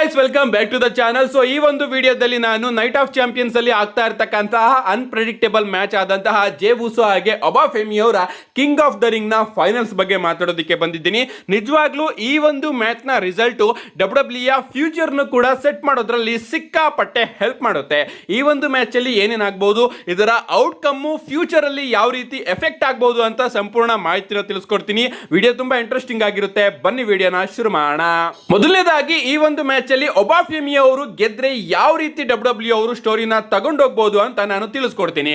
Guys, welcome back to the channel. So ಈ ಒಂದು ವಿಡಿಯೋದಲ್ಲಿ ನಾನು ನೈಟ್ ಆಫ್ ಚಾಂಪಿಯನ್ಸ್ ಅಲ್ಲಿ ಆಗ್ತಾ ಇರತಕ್ಕಂತಹ ಅನ್ಪ್ರೆಡಿಕ್ಟೇಬಲ್ ಮ್ಯಾಚ್ ಆದಂತಹ ಜೇ ಉಸೋ ಹಾಗೆ ಒಬಾ ಫೆಮಿ ಅವರ ಕಿಂಗ್ ಆಫ್ ದ ರಿಂಗ್ ನ ಫೈನಲ್ಸ್ ಬಗ್ಗೆ ಮಾತಾಡೋದಕ್ಕೆ ಬಂದಿದ್ದೀನಿ. ನಿಜವಾಗ್ಲೂ ಈ ಒಂದು ಮ್ಯಾಚ್ ನ ರಿಸಲ್ಟ್ ಡಬ್ಲ್ಯೂ ಫ್ಯೂಚರ್ ನು ಕೂಡ ಸೆಟ್ ಮಾಡೋದ್ರಲ್ಲಿ ಸಿಕ್ಕಾಪಟ್ಟೆ ಹೆಲ್ಪ್ ಮಾಡುತ್ತೆ. ಈ ಒಂದು ಮ್ಯಾಚ್ ಅಲ್ಲಿ ಏನೇನಾಗಬಹುದು, ಇದರ ಔಟ್ಕಮ್ ಫ್ಯೂಚರ್ ಅಲ್ಲಿ ಯಾವ ರೀತಿ ಎಫೆಕ್ಟ್ ಆಗಬಹುದು ಅಂತ ಸಂಪೂರ್ಣ ಮಾಹಿತಿನ ತಿಳಿಸ್ಕೊಡ್ತೀನಿ. ವಿಡಿಯೋ ತುಂಬಾ ಇಂಟ್ರೆಸ್ಟಿಂಗ್ ಆಗಿರುತ್ತೆ. ಬನ್ನಿ ವಿಡಿಯೋನ ಶುರು ಮಾಡೋಣ. ಮೊದಲನೇದಾಗಿ ಈ ಒಂದು ಮ್ಯಾಚ್ ಅಲ್ಲಿ ಒಬಾ ಫೆಮಿ ಅವರು ಗೆದ್ರೆ ಯಾವ ರೀತಿ ಡಬ್ಲ್ಯೂ ಅವರು ಸ್ಟೋರಿನ ತಗೊಂಡೋಗ್ಬೋದು ಅಂತ ನಾನು ತಿಳಿಸ್ಕೊಡ್ತೀನಿ.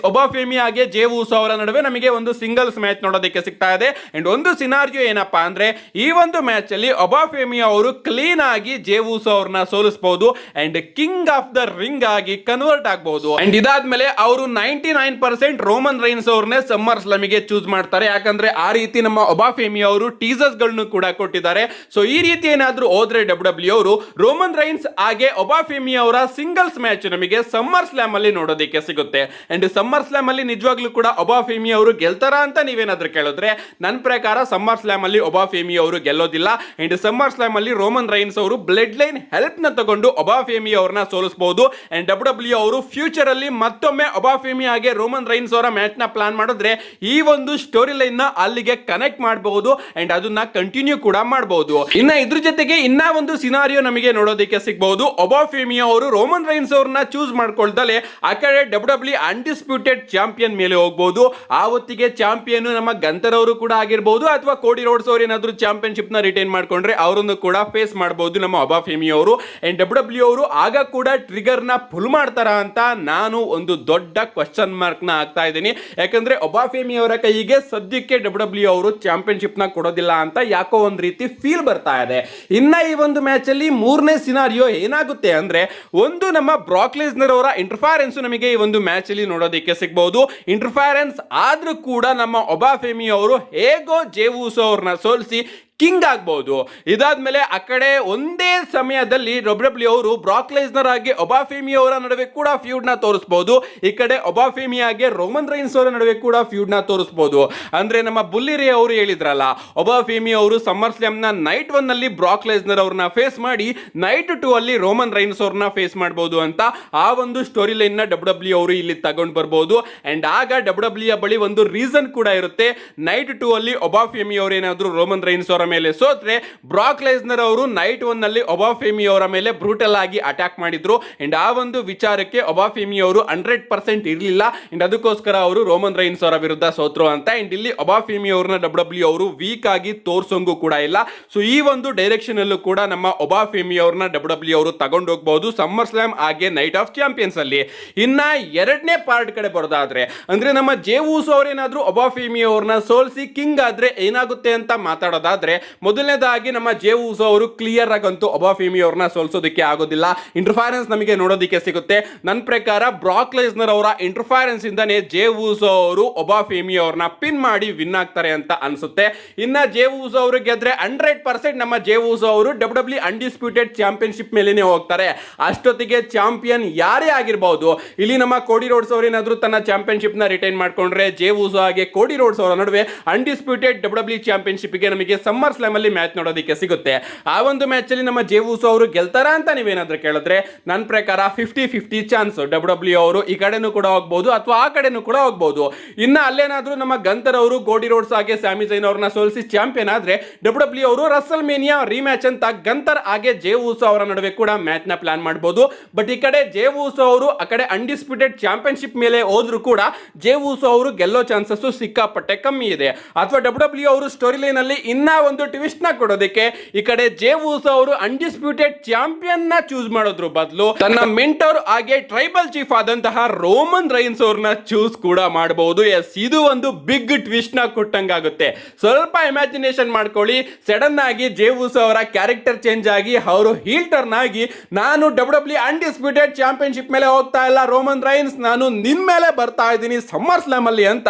ಒಬಾ ಫೆಮಿ ಹಾಗೆ ಜೇ ಉಸೋ ಅವರ ನಡುವೆ ನಮಗೆ ಒಂದು ಸಿಂಗಲ್ಸ್ ಮ್ಯಾಚ್ ನೋಡೋದಕ್ಕೆ ಸಿಗ್ತಾ ಇದೆ. ಅಂಡ್ ಒಂದು ಸಿನಾರಿಯೋ ಏನಪ್ಪಾ ಅಂದ್ರೆ, ಈ ಒಂದು ಮ್ಯಾಚ್ ಅಲ್ಲಿ ಒಬಾ ಫೆಮಿ ಅವರು ಕ್ಲೀನ್ ಆಗಿ ಜೇ ಉಸೋ ಅವ್ರನ್ನ ಸೋಲಿಸಬಹುದು and king of the ring ಆಗಿ ಕನ್ವರ್ಟ್ ಆಗಬಹುದು. ಅಂಡ್ ಇದಾದ್ಮೇಲೆ ಅವರು 99% ರೋಮನ್ ರೈನ್ಸ್ ಅವ್ರನ್ನೇ ಸಮ್ಮರ್ ಸ್ಲಾಮಿಗೆ ಚೂಸ್ ಮಾಡ್ತಾರೆ. ಯಾಕಂದ್ರೆ ಆ ರೀತಿ ನಮ್ಮ ಒಬಾ ಫೆಮಿ ಅವರು ಟೀಸರ್ಸ್ ಗಳನ್ನು ಕೂಡ ಕೊಟ್ಟಿದ್ದಾರೆ. ಸೊ ಈ ರೀತಿ ಏನಾದ್ರೂ ಹೋದ್ರೆ ಡಬ್ಲ್ಯೂ ಅವರು ರೋಮನ್ ರೈನ್ಸ್ ಹಾಗೆ ಒಬಾ ಫೆಮಿ ಅವರ ಸಿಂಗಲ್ಸ್ ಮ್ಯಾಚ್ ನಮಗೆ ಸಮ್ಮರ್ ಸ್ಲಾಮ್ ಅಲ್ಲಿ ನೋಡೋದಕ್ಕೆ ಸಿಗುತ್ತೆ. ಅಂಡ್ ಸಮ್ಮರ್ ಸ್ಲಾಮ್ ಅಲ್ಲಿ ನಿಜವಾಗ್ಲೂ ಕೂಡ ಒಬಾ ಫೆಮಿ ಅವರು ಗೆಲ್ತಾರ ಅಂತ ನೀವೇನಾದ್ರೂ ಕೇಳಿದ್ರೆ, ನನ್ನ ಪ್ರಕಾರ ಸಮ್ಮರ್ ಸ್ಲಾಮ್ ಅಲ್ಲಿ ಒಬಾ ಫೆಮಿ ಅವರು ಗೆಲ್ಲೋದಿಲ್ಲ. ಅಂಡ್ ಸಮ್ಮರ್ ಸ್ಲಾಮ್ ಅಲ್ಲಿ ರೋಮನ್ ರೈನ್ಸ್ ಅವರು ಬ್ಲಡ್ ಲೈನ್ ಹೆಲ್ಪ್ ನ ತಗೊಂಡು ಒಬಾ ಫೆಮಿ ಅವರನ್ನ ಸೋಲಿಸಬಹುದು. ಅಂಡ್ ಡಬ್ಲ್ಯೂ ಅವರು ಫ್ಯೂಚರ್ ಅಲ್ಲಿ ಮತ್ತೊಮ್ಮೆ ಒಬಾ ಫೆಮಿ ಹಾಗೆ ರೋಮನ್ ರೈನ್ಸ್ ಅವರ ಮ್ಯಾಚ್ ನ ಪ್ಲಾನ್ ಮಾಡಿದ್ರೆ ಈ ಒಂದು ಸ್ಟೋರಿ ಲೈನ್ ನ ಅಲ್ಲಿಗೆ ಕನೆಕ್ಟ್ ಮಾಡಬಹುದು ಅಂಡ್ ಅದನ್ನ ಕಂಟಿನ್ಯೂ ಕೂಡ ಮಾಡಬಹುದು. ಇನ್ನ ಇದ್ರ ಜೊತೆಗೆ ಇನ್ನ ಒಂದು ಸಿನಾರಿಯೋ ನಮಗೆ ನೋಡೋದಕ್ಕೆ ಸಿಗಬಹುದು. ಒಬಾ ಫೆಮಿ ಅವರು ರೋಮನ್ ರೈನ್ಸ್ ಅವ್ರನ್ನ ಚೂಸ್ ಮಾಡ್ಕೊಳ್ದಲೆ ಆ ಕಡೆ ಡಬ್ಲ್ಯೂ ಅನ್ಡಿಸ್ಪ್ಯೂಟೆಡ್ ಚಾಂಪಿಯನ್ ಮೇಲೆ ಹೋಗಬಹುದು. ಆ ಹೊತ್ತಿಗೆ ಚಾಂಪಿಯನ್ ನಮ್ಮ ಗಂತರ್ ಅವರು ಕೂಡ ಆಗಿರಬಹುದು, ಅಥವಾ ಕೋಡಿ ರೋಡ್ಸ್ ಅವರು ಏನಾದ್ರು ಚಾಂಪಿಯನ್ಶಿಪ್ ನ ರಿಟೈನ್ ಮಾಡ್ಕೊಂಡ್ರೆ ಅವರನ್ನು ಕೂಡ ಫೇಸ್ ಮಾಡಬಹುದು ನಮ್ಮ ಒಬಾ ಫೆಮಿ ಅವರು. ಅಂಡ್ ಡಬ್ಲ್ಯೂ ಅವರು ಆಗ ಕೂಡ ಟ್ರಿಗರ್ ನ ಫುಲ್ ಮಾಡ್ತಾರ ಅಂತ ನಾನು ಒಂದು ದೊಡ್ಡ ಕ್ವಶನ್ ಮಾರ್ಕ್ ನ ಹಾಕ್ತಾ ಇದ್ದೀನಿ. ಯಾಕಂದ್ರೆ ಒಬಾ ಫೆಮಿ ಅವರ ಕೈಗೆ ಸದ್ಯಕ್ಕೆ ಡಬ್ಲ್ಯೂ ಅವರು ಚಾಂಪಿಯನ್ಶಿಪ್ ನ ಕೊಡೋದಿಲ್ಲ ಅಂತ ಯಾಕೋ ಒಂದ್ ರೀತಿ ಫೀಲ್ ಬರ್ತಾ ಇದೆ. ಇನ್ನ ಈ ಒಂದು ಮ್ಯಾಚ್ ಅಲ್ಲಿ ಮೂರನೇ ಸಿನಾರಿಯೋ ಏನಾಗುತ್ತೆ ಅಂದ್ರೆ, ಒಂದು ನಮ್ಮ ಬ್ರಾಕ್ ಲೆಸ್ನರ್ ಅವರ ಇಂಟರ್ಫರೆನ್ಸ್ ನಮಗೆ ಈ ಒಂದು ಮ್ಯಾಚ್ ಅಲ್ಲಿ ನೋಡೋದಕ್ಕೆ ಸಿಗಬಹುದು. ಇಂಟರ್ಫರೆನ್ಸ್ ಆದ್ರೂ ಕೂಡ ನಮ್ಮ ಒಬಾ ಫೆಮಿ ಅವರು ಹೇಗೋ ಜೇ ಉಸೋ ಅವ್ರನ್ನ ಸೋಲಿಸಿ ಕಿಂಗ್ ಆಗಬಹುದು. ಇದಾದ್ಮೇಲೆ ಆ ಕಡೆ ಒಂದೇ ಸಮಯದಲ್ಲಿ ಡಬ್ಲ್ಯೂ ಅವರು ಬ್ರಾಕ್ ಲೆಸ್ನರ್ ಆಗಿ ಒಬಾ ಫೆಮಿ ಅವರ ನಡುವೆ ಕೂಡ ಫ್ಯೂಡ್ ನ ತೋರಿಸಬಹುದು. ಈ ಕಡೆ ಒಬಾ ಫೆಮಿ ಆಗಿ ರೋಮನ್ ರೈನ್ಸ್ ಅವರ ನಡುವೆ ಕೂಡ ಫ್ಯೂಡ್ ನ ತೋರಿಸಬಹುದು. ಅಂದ್ರೆ ನಮ್ಮ ಬುಲ್ಲಿರಿ ಅವರು ಹೇಳಿದ್ರಲ್ಲ, ಒಬಾ ಫೆಮಿ ಅವರು ಸಮ್ಮರ್ ಸ್ಲಾಮ್ ನ ನೈಟ್ 1 ನಲ್ಲಿ ಬ್ರಾಕ್ ಲೆಸ್ನರ್ ಅವ್ರನ್ನ ಫೇಸ್ ಮಾಡಿ ನೈಟ್ 2 ಅಲ್ಲಿ ರೋಮನ್ ರೈನ್ಸ್ ಅವ್ರನ್ನ ಫೇಸ್ ಮಾಡಬಹುದು ಅಂತ ಆ ಒಂದು ಸ್ಟೋರಿ ಲೈನ್ ನ ಡಬ್ಲ್ಯೂ ಅವರು ಇಲ್ಲಿ ತಗೊಂಡು ಬರಬಹುದು. ಅಂಡ್ ಆಗ ಡಬ್ಲ್ಯೂ ಬಳಿ ಒಂದು ರೀಸನ್ ಕೂಡ ಇರುತ್ತೆ. ನೈಟ್ 2 ಅಲ್ಲಿ ಒಬಾ ಫೆಮಿ ಅವರು ಏನಾದ್ರು ರೋಮನ್ ರೈನ್ಸ್ ಅವರ ಮೇಲೆ ಸೋತ್ರೆ, ಬ್ರಾಕ್ ಲೆಸ್ನರ್ ಅವರು ನೈಟ್ 1 ನಲ್ಲಿ ಒಬಾ ಫೆಮಿ ಅವರ ಮೇಲೆ ಬ್ರೂಟಲ್ ಆಗಿ ಅಟ್ಯಾಕ್ ಮಾಡಿದ್ರು. ಅಂಡ್ ಆ ಒಂದು ವಿಚಾರಕ್ಕೆ ಒಬಾ ಫೆಮಿ ಅವರು 100% ಇರಲಿಲ್ಲ. ಅಂಡ್ ಅದಕ್ಕೋಸ್ಕರ ಅವರು ರೋಮನ್ ರೈನ್ಸ್ ಅವರ ವಿರುದ್ಧ ಸೋತ್ರು ಅಂತ. ಅಂಡ್ ಇಲ್ಲಿ ಒಬಾ ಫೆಮಿ ಅವರನ್ನ ಡಬ್ಲ್ಯೂ ಅವರು ವೀಕ್ ಆಗಿ ತೋರ್ಸೋಂಗೂ ಕೂಡ ಇಲ್ಲ. ಸೊ ಈ ಒಂದು ಡೈರೆಕ್ಷನ್ ಅಲ್ಲೂ ಕೂಡ ನಮ್ಮ ಒಬಾ ಫೆಮಿ ಅವರನ್ನ ಡಬ್ಲ್ಯೂ ಅವರು ತಗೊಂಡು ಹೋಗಬಹುದು ಸಮ್ಮರ್ ಸ್ಲಾಮ್ ಹಾಗೆ ನೈಟ್ ಆಫ್ ಚಾಂಪಿಯನ್ಸ್ ಅಲ್ಲಿ. ಇನ್ನ ಎರಡನೇ ಪಾರ್ಟ್ ಕಡೆ ಬರೋದಾದ್ರೆ, ಅಂದ್ರೆ ನಮ್ಮ ಜೇ ಉಸೋ ಅವರೇನಾದ್ರೂ ಒಬಾ ಫೆಮಿ ಅವರನ್ನ ಸೋಲಿಸಿ ಕಿಂಗ್ ಆದ್ರೆ ಏನಾಗುತ್ತೆ ಅಂತ ಮಾತಾಡೋದಾದ್ರೆ, ಮೊದಲನೇದಾಗಿ ನಮ್ಮ ಜೇ ಉಸೋ ಅವರು ಕ್ಲಿಯರ್ ಆಗಂತೂ ಒಬಾ ಫೆಮಿ ಅವ್ರನ್ನ ಸೋಲಿಸೋದಕ್ಕೆ ಆಗೋದಿಲ್ಲ. ಇಂಟರ್ಫರೆನ್ಸ್ ನಮಗೆ ನೋಡೋದಕ್ಕೆ ಸಿಗುತ್ತೆ. ನನ್ನ ಪ್ರಕಾರ ಬ್ರಾಕ್ ಲೆಸ್ನರ್ ಅವರ ಇಂಟರ್ಫರೆನ್ಸ್ ಇಂದಾನೆ ಜೇ ಉಸೋ ಅವರು ಒಬಾ ಫೆಮಿ ಅವ್ರನ್ನ ಪಿನ್ ಮಾಡಿ ವಿನ್ ಆಗ್ತಾರೆ ಅಂತ ಅನ್ಸುತ್ತೆ. ಇನ್ನ ಜೇ ಉಸೋ ಅವರು ಗೆದ್ರೆ 100% ನಮ್ಮ ಜೇ ಉಸೋ ಅವರು ಡಬ್ಲ್ಯೂ ಅನ್ಡಿಸ್ಪ್ಯೂಟೆಡ್ ಚಾಂಪಿಯನ್ಶಿಪ್ ಮೇಲೇನೆ ಹೋಗ್ತಾರೆ. ಅಷ್ಟೊತ್ತಿಗೆ ಚಾಂಪಿಯನ್ ಯಾರೇ ಆಗಿರಬಹುದು. ಇಲ್ಲಿ ನಮ್ಮ ಕೋಡಿ ರೋಡ್ಸ್ ಅವರು ಏನಾದ್ರು ತನ್ನ ಚಾಂಪಿಯನ್ಶಿಪ್ ನ ರಿಟೈನ್ ಮಾಡ್ಕೊಂಡ್ರೆ, ಜೇ ಉಸೋ ಹಾಗೆ ಕೋಡಿ ರೋಡ್ಸ್ ಅವರ ನಡುವೆ ಅನ್ಡಿಸ್ಪ್ಯೂಟೆಡ್ ಡಬ್ಲ್ಯೂ ಚಾಂಪಿಯನ್ಶಿಪ್ ಗೆ ನಮಗೆ ಸಮ್ಮರ್ ಸ್ಲಾಮ್ ಅಲ್ಲಿ ಮ್ಯಾಚ್ ನೋಡೋದಕ್ಕೆ ಸಿಗುತ್ತೆ. ಆ ಒಂದು ಮ್ಯಾಚ್ ಅಲ್ಲಿ ನಮ್ಮ ಜೇ ಉಸೋ ಅವರು ಗೆಲ್ತಾರ ಅಂತ ನೀವೇನಾದ್ರೂ ಕೇಳಿದ್ರೆ, ನನ್ನ ಪ್ರಕಾರ 50-50 ಚಾನ್ಸ್. ಡಬ್ಲ್ಯೂ ಅವರು ಈ ಕಡೆನೂ ಕೂಡ ಹೋಗಬಹುದು ಅಥವಾ ಆ ಕಡೆನೂ ಕೂಡ ಹೋಗಬಹುದು. ಇನ್ನ ಅಲ್ಲೇನಾದ್ರೂ ನಮ್ಮ ಗಂತರ್ ಅವರು ಕೋಡಿ ರೋಡ್ಸ್ ಹಾಗೆ ಸ್ಯಾಮಿ ಝೈನ್ ಅವ್ರನ್ನ ಸೋಲಿಸಿ ಚಾಂಪಿಯನ್ ಆದ್ರೆ, ಡಬ್ಲ್ಯೂ ಅವರು ರಸಲ್ ಮೇನಿಯಾ ರಿಮ್ಯಾಚ್ ಅಂತ ಗಂತರ್ ಹಾಗೆ ಜೇ ಉಸೋ ಅವರ ನಡುವೆ ಕೂಡ ಮ್ಯಾಚ್ ನ ಪ್ಲಾನ್ ಮಾಡಬಹುದು. ಬಟ್ ಈ ಕಡೆ ಜೇ ಉಸೋ ಅವರು ಆ ಕಡೆ ಅನ್ಡಿಸ್ಪ್ಯೂಟೆಡ್ ಚಾಂಪಿಯನ್ಶಿಪ್ ಮೇಲೆ ಹೋದ್ರು ಕೂಡ ಜೇ ಉಸೋ ಅವರು ಗೆಲ್ಲೋ ಚಾನ್ಸಸ್ ಸಿಕ್ಕಾಪಟ್ಟೆ ಕಮ್ಮಿ ಇದೆ. ಅಥವಾ ಡಬ್ಲ್ಯೂ ಅವರು ಸ್ಟೋರಿ ಲೈನ್ ಅಲ್ಲಿ ಇನ್ನ ಒಂದು ಟ್ವಿಸ್ಟ್ ನ ಕೊಡೋದಕ್ಕೆ ಈ ಕಡೆ ಜೇ ಉಸೋ ಅವರು ಅನ್ಡಿಸ್ಪ್ಯೂಟೆಡ್ ಚಾಂಪಿಯನ್ ನ ಚೂಸ್ ಮಾಡೋದ್ರ ಬದಲು ತನ್ನ ಮೆಂಟರ್ ಹಾಗೆ ಟ್ರೈಬಲ್ ಚೀಫ್ ಆದಂತಹ ರೋಮನ್ ರೈನ್ಸ್ ಅವ್ರನ್ನ ಚೂಸ್ ಕೂಡ ಮಾಡಬಹುದು. ಎಸ್, ಇದು ಒಂದು ಬಿಗ್ ಟ್ವಿಸ್ಟ್ ನ ಕೊಟ್ಟಂಗಾಗುತ್ತೆ. ಸ್ವಲ್ಪ ಇಮ್ಯಾಜಿನೇಷನ್ ಮಾಡ್ಕೊಳ್ಳಿ. ಸಡನ್ ಆಗಿ ಜೇ ಉಸೋ ಅವರ ಕ್ಯಾರೆಕ್ಟರ್ ಚೇಂಜ್ ಆಗಿ ಅವರು ಹೀಲ್ ಟರ್ನ್ ಆಗಿ, ನಾನು ಡಬ್ಲ್ಯೂ ಅನ್ಡಿಸ್ಪ್ಯೂಟೆಡ್ ಚಾಂಪಿಯನ್ಶಿಪ್ ಮೇಲೆ ಹೋಗ್ತಾ ಇಲ್ಲ ರೋಮನ್ ರೈನ್ಸ್, ನಾನು ನಿನ್ ಮೇಲೆ ಬರ್ತಾ ಇದ್ದೀನಿ ಸಮ್ಮರ್ ಸ್ಲಾಮ್ ಅಲ್ಲಿ ಅಂತ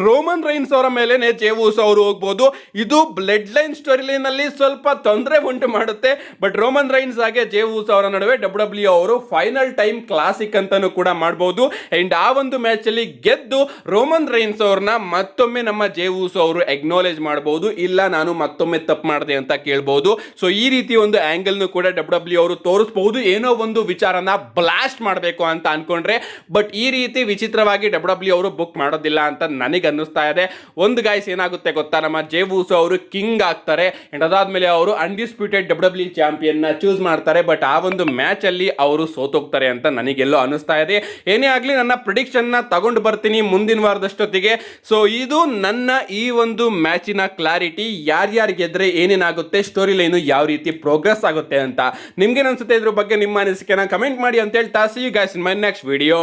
ರೋಮನ್ ರೈನ್ಸ್ ಅವರ ಮೇಲೆನೆ ಜೇ ಉಸೋ ಅವರು ಹೋಗ್ಬೋದು. ಇದು ಬ್ಲಡ್ ಲೈನ್ ಸ್ಟೋರಿ ಲೈನ್ ಅಲ್ಲಿ ಸ್ವಲ್ಪ ತೊಂದರೆ ಉಂಟು ಮಾಡುತ್ತೆ. ಬಟ್ ರೋಮನ್ ರೈನ್ಸ್ ಹಾಗೆ ಜೇ ಊಸೋ ಅವರ ನಡುವೆ ಡಬ್ಲ್ಯೂ ಅವರು ಫೈನಲ್ ಟೈಮ್ ಕ್ಲಾಸಿಕ್ ಅಂತಾನು ಕೂಡ ಮಾಡಬಹುದು. ಅಂಡ್ ಆ ಒಂದು ಮ್ಯಾಚ್ ಅಲ್ಲಿ ಗೆದ್ದು ರೋಮನ್ ರೈನ್ಸ್ ಅವ್ರನ್ನ ಮತ್ತೊಮ್ಮೆ ನಮ್ಮ ಜೇ ಊಸೋ ಅವರು ಅಕ್ನಾಲೇಜ್ ಮಾಡಬಹುದು, ಇಲ್ಲ ನಾನು ಮತ್ತೊಮ್ಮೆ ತಪ್ಪು ಮಾಡಿದೆ ಅಂತ ಕೇಳಬಹುದು. ಸೊ ಈ ರೀತಿ ಒಂದು ಆಂಗಲ್ ಕೂಡ ಡಬ್ಲ್ಯೂ ಅವರು ತೋರಿಸಬಹುದು, ಏನೋ ಒಂದು ವಿಚಾರನ ಬ್ಲಾಸ್ಟ್ ಮಾಡಬೇಕು ಅಂತ ಅನ್ಕೊಂಡ್ರೆ. ಬಟ್ ಈ ರೀತಿ ವಿಚಿತ್ರವಾಗಿ ಡಬ್ಲ್ಯೂ ಅವರು ಬುಕ್ ಮಾಡೋದಿಲ್ಲ ಅಂತ ನನಗೆ ಅನ್ನಿಸ್ತಾ ಇದೆ. ಒಂದು ಗಾಯ್ಸ್ ಏನಾಗುತ್ತೆ ಗೊತ್ತಾ, ನಮ್ಮ ಜೇ ಊಸೋ ಅವರು ಕಿಂಗ್ ಆಗ್ತಾರೆ ಅಂಡ್ ಅದಾದ್ಮೇಲೆ ಅವರು ಅನ್ಡಿಸ್ಪ್ಯೂಟೆಡ್ ಡಬ್ಲ್ಯೂ ಚಾಂಪಿಯನ್ ನ ಚೂಸ್ ಮಾಡ್ತಾರೆ. ಬಟ್ ಆ ಒಂದು ಮ್ಯಾಚ್ ಅಲ್ಲಿ ಅವರು ಸೋತೋಗ್ತಾರೆ ಅಂತ ನನಗೆಲ್ಲೋ ಅನಿಸ್ತಾ ಇದೆ. ಏನೇ ಆಗ್ಲಿ ನನ್ನ ಪ್ರಿಡಿಕ್ಷನ್ ನ ತಗೊಂಡು ಬರ್ತೀನಿ ಮುಂದಿನ ವಾರದಷ್ಟೊತ್ತಿಗೆ. ಸೊ ಇದು ನನ್ನ ಈ ಒಂದು ಮ್ಯಾಚಿನ ಕ್ಲಾರಿಟಿ, ಯಾರ್ಯಾರು ಗೆದ್ರೆ ಏನೇನಾಗುತ್ತೆ, ಸ್ಟೋರಿ ಲೈನು ಯಾವ ರೀತಿ ಪ್ರೋಗ್ರೆಸ್ ಆಗುತ್ತೆ ಅಂತ. ನಿಮ್ಗೇನು ಅನ್ಸುತ್ತೆ ಇದ್ರ ಬಗ್ಗೆ ನಿಮ್ಮ ಅನಿಸಿಕೆನ ಕಮೆಂಟ್ ಮಾಡಿ ಅಂತ ಹೇಳ್ತಾ, see you guys in my next video.